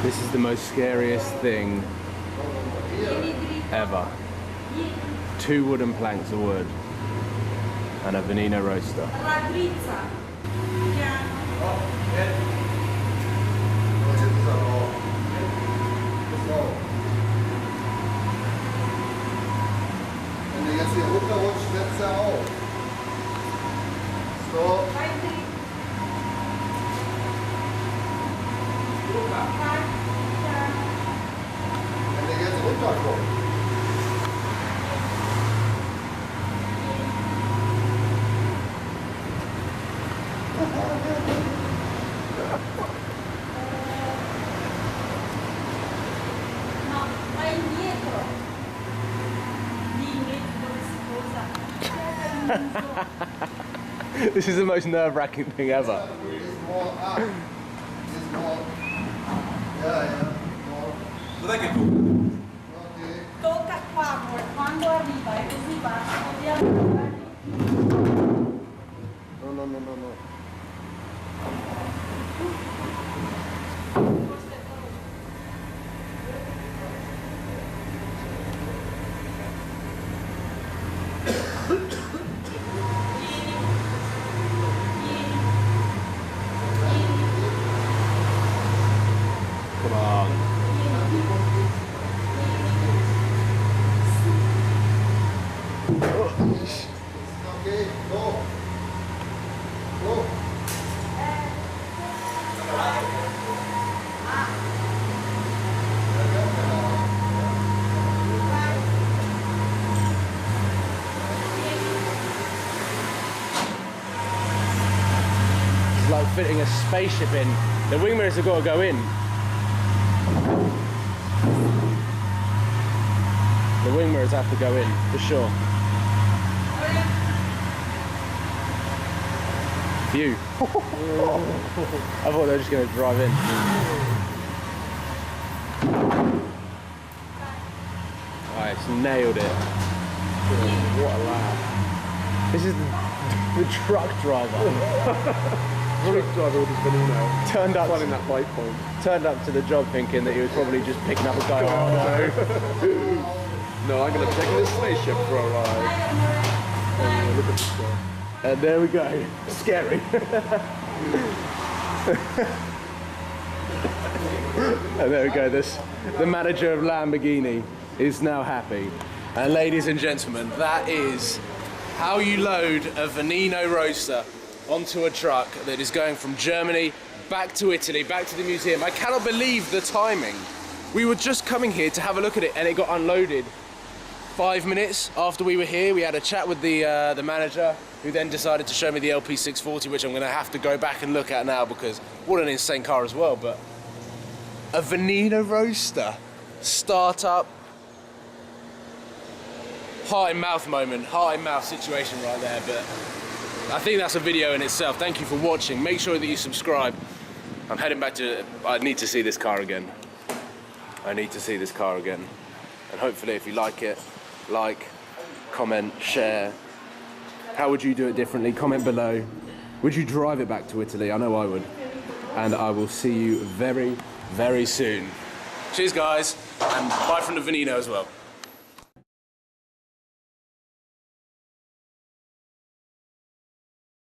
This is the most scariest thing ever. 2 wooden planks of wood and a veneno roaster. This is the most nerve-wracking thing ever. Tocca qua, amore, quando arriva è così bassa, No. Come on. Okay, go. It's like fitting a spaceship in. The wing mirrors have got to go in. The wing mirrors have to go in, for sure. Phew. I thought they were just going to drive in. Alright, it's nailed it. What a laugh. This is the truck driver. Truck driver with his veneno. Turned up to the job thinking that he was probably just picking up a guy. Oh No, I'm going to take this spaceship for a ride. Look at this guy. And there we go. Scary. And there we go. The manager of Lamborghini is now happy. And ladies and gentlemen, that is how you load a veneno roaster onto a truck that is going from Germany back to Italy, back to the museum. I cannot believe the timing. We were just coming here to have a look at it and it got unloaded 5 minutes after we were here. We had a chat with the manager, who then decided to show me the LP640, which I'm going to have to go back and look at now because what an insane car as well. But a veneno roaster, startup, heart in mouth moment, heart in mouth situation right there. But I think that's a video in itself. Thank you for watching. Make sure that you subscribe. I'm heading back to, I need to see this car again. I need to see this car again. And hopefully if you like it, like, comment, share. How would you do it differently? Comment below. Would you drive it back to Italy? I know I would. And I will see you very, very soon. Cheers guys, and bye from the veneno as well.